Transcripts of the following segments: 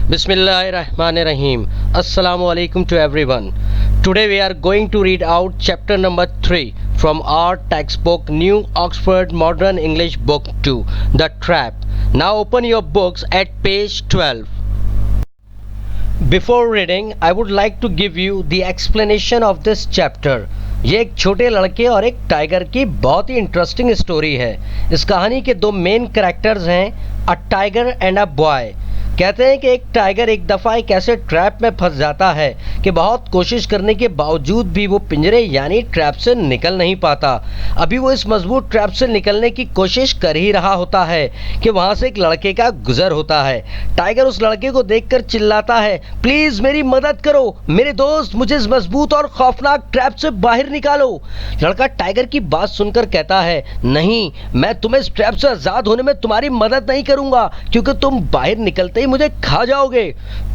Bismillahirrahmanirrahim. Assalamu alaikum to everyone. Today we are going to read out chapter number 3 from our textbook New Oxford Modern English Book 2, The Trap. Now open your books at page 12. Before reading, I would like to give you the explanation of this chapter. ये एक छोटे लड़के और एक tiger की बहुत ही interesting story है। इस कहानी के दो मेन कैरेक्टर्स हैं, a tiger and a boy. कहते हैं कि एक टाइगर एक दफ़ा एक ऐसे ट्रैप में फंस जाता है कि बहुत कोशिश करने के बावजूद भी वो पिंजरे यानी ट्रैप से निकल नहीं पाता। अभी वो इस मजबूत ट्रैप से निकलने की कोशिश कर ही रहा होता है कि वहाँ से एक लड़के का गुजर होता है। टाइगर उस लड़के को देखकर चिल्लाता है, प्लीज़ मेरी मदद करो मेरे दोस्त, मुझे इस मजबूत और खौफनाक ट्रैप से बाहर निकालो। लड़का टाइगर की बात सुनकर कहता है, नहीं, मैं तुम्हें इस ट्रैप से आज़ाद होने में तुम्हारी मदद नहीं करूँगा क्योंकि तुम बाहर निकलते मुझे खा जाओगे।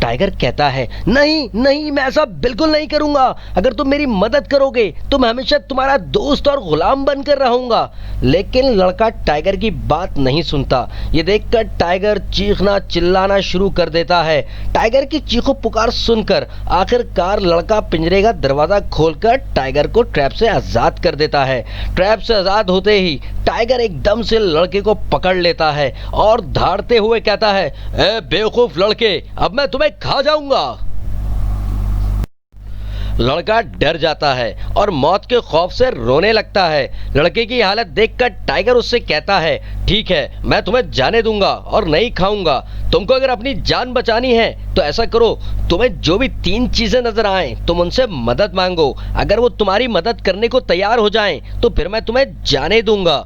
टाइगर कहता है, नहीं नहीं, मैं ऐसा बिल्कुल नहीं करूंगा। अगर तुम मेरी मदद करोगे तो मैं हमेशा तुम्हारा दोस्त और गुलाम बनकर रहूंगा। लेकिन लड़का टाइगर की बात नहीं सुनता। ये देखकर टाइगर चीखना चिल्लाना शुरू कर देता है। टाइगर की चीखों पुकार सुनकर आखिरकार लड़का पिंजरे का दरवाजा खोलकर टाइगर को ट्रैप से आजाद कर देता है। ट्रैप से आजाद होते ही टाइगर एकदम से लड़के को पकड़ लेता है और धाड़ते हुए कहता है, ए बेवकूफ लड़के, अब मैं तुम्हें खा जाऊंगा। लड़का डर जाता है और मौत के खौफ से रोने लगता है। लड़के की हालत देखकर टाइगर उससे कहता है, ठीक है, मैं तुम्हें जाने दूंगा और नहीं खाऊंगा। तुमको अगर अपनी जान बचानी है तो ऐसा करो, तुम्हें जो भी 3 चीजें नजर आए तुम उनसे मदद मांगो। अगर वो तुम्हारी मदद करने को तैयार हो जाएं तो फिर मैं तुम्हें जाने दूंगा।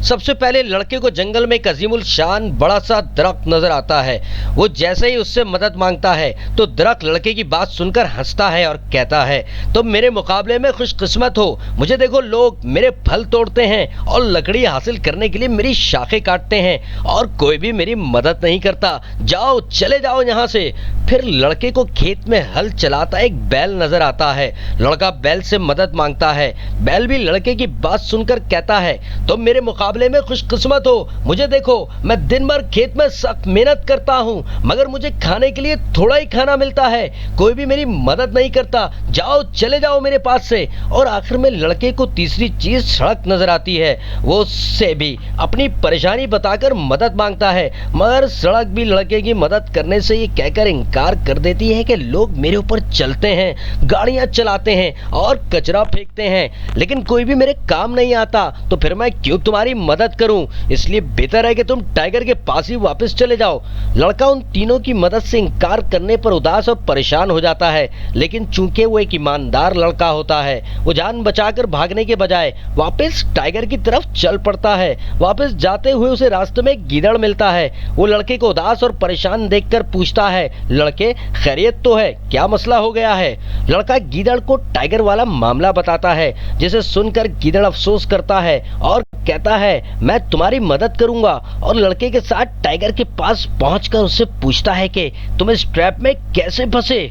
सबसे पहले लड़के को जंगल में एक अजीमुल शान बड़ा सा दरख्त नजर आता है। वो जैसे ही उससे मदद मांगता है तो दरख्त लड़के की बात सुनकर हंसता है और कहता है, तुम मेरे मुकाबले में खुशकिस्मत हो। मुझे देखो, लोग मेरे फल तोड़ते हैं और लकड़ी हासिल करने के लिए मेरी शाखें काटते हैं और कोई भी मेरी मदद नहीं करता। जाओ, चले जाओ यहाँ से। फिर लड़के को खेत में हल चलाता एक बैल नजर आता है। लड़का बैल से मदद मांगता है। बैल भी लड़के की बात सुनकर कहता है, तुम मेरे मुकाबले में खुशकिस्मत हो। मुझे देखो, मैं दिन भर खेत में सख्त मेहनत करता हूँ मगर मुझे खाने के लिए थोड़ा ही खाना मिलता है। कोई भी मेरी मदद नहीं करता। जाओ, चले जाओ मेरे पास से। और आखिर में लड़के को तीसरी चीज सड़क नजर आती है। वो उससे भी अपनी परेशानी बताकर मदद मांगता है मगर सड़क भी लड़के की मदद करने से ये कहकर इनकार कर देती है कि लोग मेरे ऊपर चलते हैं, गाड़ियां चलाते हैं और कचरा फेंकते हैं, लेकिन कोई भी मेरे काम नहीं आता, तो फिर मैं क्यों तुम्हारी मदद करूं। इसलिए बेहतर है कि तुम टाइगर के पास ही वापस चले जाओ। लड़का उन तीनों की मदद से इनकार करने पर उदास और परेशान हो जाता है, लेकिन चूंकि वो एक ईमानदार लड़का होता है, वो जान बचाकर भागने के बजाय वापस टाइगर की तरफ चल पड़ता है। वापस जाते हुए उसे रास्ते में एक गीदड़ मिलता है। वो लड़के को उदास और परेशान देखकर पूछता है, लड़के, खैरियत तो है? क्या मसला हो गया है? लड़का गीदड़ को टाइगर वाला मामला बताता है, जिसे सुनकर गीदड़ अफसोस करता है और कहता है, मैं तुम्हारी मदद करूंगा। और लड़के के साथ टाइगर के पास पहुंचकर उससे पूछता है कि तुम इस ट्रैप में कैसे फंसे।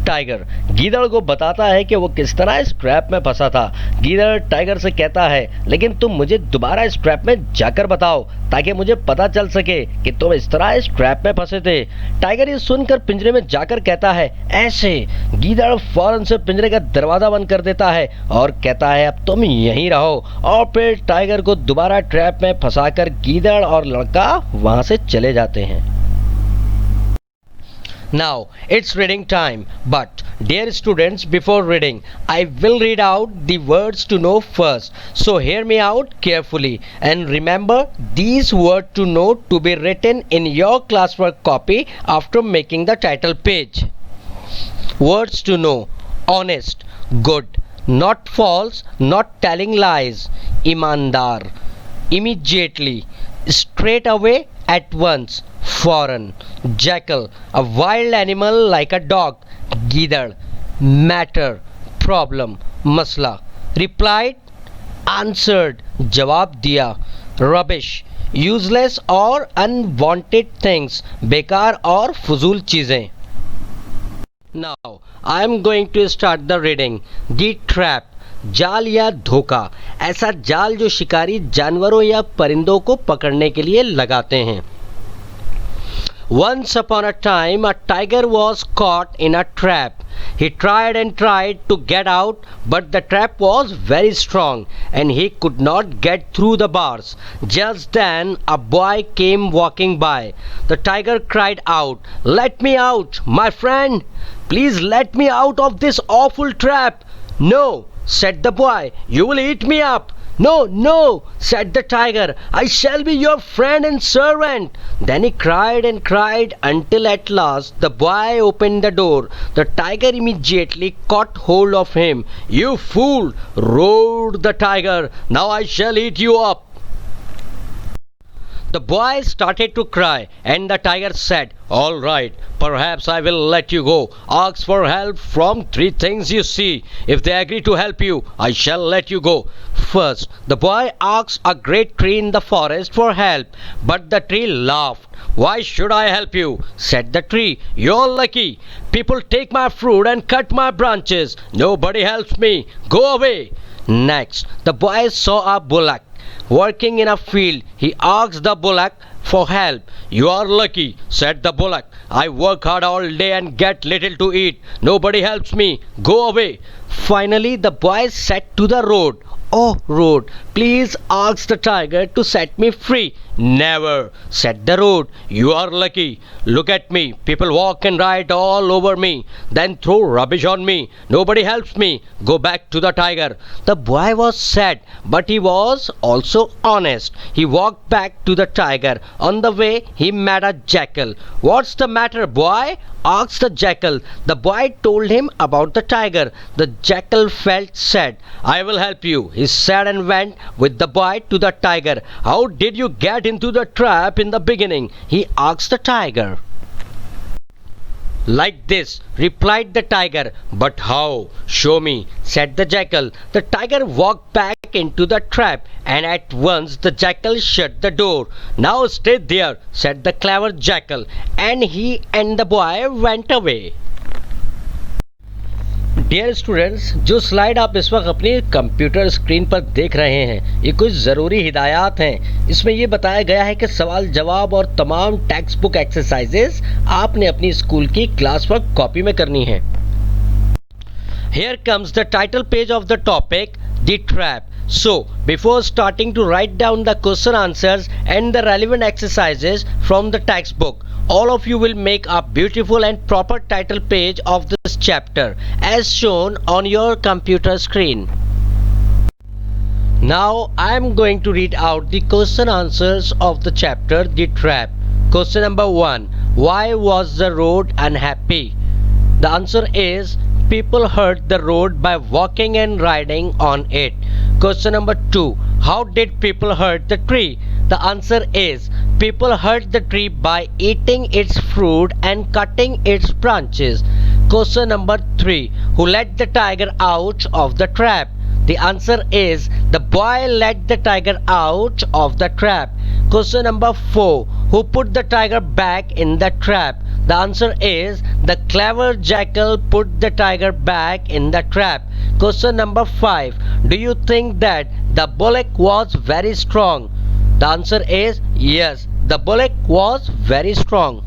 टाइगर गीदड़ को बताता है कि वो किस तरह इस ट्रैप में फंसा था। गीदड़ टाइगर से कहता है, लेकिन तुम मुझे दोबारा इस ट्रैप में जाकर बताओ ताकि मुझे पता चल सके कि तुम इस तरह इस ट्रैप में फंसे थे। टाइगर ये सुनकर पिंजरे में जाकर कहता है, ऐसे। गीदड़ फौरन से पिंजरे का दरवाजा बंद कर देता है और कहता है, अब तुम यहीं रहो। और फिर टाइगर को दोबारा ट्रैप में फंसाकर गीदड़ और लड़का वहां से चले जाते हैं। Now it's reading time, but dear students, before reading I will read out the words to know first, so hear me out carefully and remember these words to know to be written in your classwork copy after making the title page. Words to know: honest, good, not false, not telling lies, ईमानदार, immediately, straight away, at once, foreign, jackal, a wild animal like a dog, गीदड़, matter, problem, मसला, replied, answered, जवाब दिया, rubbish, useless और unwanted things, बेकार और फजूल चीज़ें। Now I am going to start the reading. The trap, जाल या धोखा, ऐसा जाल जो शिकारी जानवरों या परिंदों को पकड़ने के लिए लगाते हैं। Once upon a time, a tiger was caught in a trap. He tried and tried to get out, but the trap was very strong and he could not get through the bars. Just then, a boy came walking by. The tiger cried out, "Let me out, my friend! Please let me out of this awful trap!" "No," said the boy, "you will eat me up." "No, no," said the tiger, "I shall be your friend and servant." Then he cried and cried until at last the boy opened the door. The tiger immediately caught hold of him. "You fool!" roared the tiger, "now I shall eat you up." The boy started to cry, and the tiger said, "All right, perhaps I will let you go. Ask for help from three things you see. If they agree to help you, I shall let you go." First, the boy asked a great tree in the forest for help, but the tree laughed. "Why should I help you?" said the tree. "You're lucky. People take my fruit and cut my branches. Nobody helps me. Go away." Next, the boy saw a bullock working in a field. He asked the bullock for help. "You are lucky," said the bullock. "I work hard all day and get little to eat. Nobody helps me. Go away." Finally, the boy said to the road, "Oh, road, please ask the tiger to set me free." "Never," said the road. "You are lucky. Look at me. People walk and ride all over me, then throw rubbish on me. Nobody helps me. Go back to the tiger." The boy was sad, but he was also honest. He walked back to the tiger. On the way, he met a jackal. "What's the matter, boy?" asked the jackal. The boy told him about the tiger. The jackal felt sad. "I will help you," he said, and went with the boy to the tiger. "How did you get into the trap in the beginning?" he asked the tiger. "Like this," replied the tiger. "But how? Show me," said the jackal. The tiger walked back into the trap, and at once the jackal shut the door. "Now stay there," said the clever jackal, and he and the boy went away. Dear students, जो slide आप इस वक्त अपनी computer screen पर देख रहे हैं, ये कुछ ज़रूरी हिदायत हैं। इसमें ये बताया गया है कि सवाल जवाब और तमाम टेक्स्ट बुक एक्सरसाइजेस आपने अपनी स्कूल की क्लास वर्क कॉपी में करनी है। Here comes the title page of the topic, The Trap. So, before starting to write down the question answers and the relevant exercises from the textbook, all of you will make a beautiful and proper title page of this chapter as shown on your computer screen. Now I am going to read out the question answers of the chapter The Trap. Question number 1. Why was the road unhappy? The answer is people hurt the road by walking and riding on it. Question number 2. How did people hurt the tree? The answer is people hurt the tree by eating its fruit and cutting its branches. Question number 3. Who let the tiger out of the trap? The answer is the boy let the tiger out of the trap. Question number 4. Who put the tiger back in the trap? The answer is the clever jackal put the tiger back in the trap. Question number 5. Do you think that the bullock was very strong? The answer is yes, the bullock was very strong.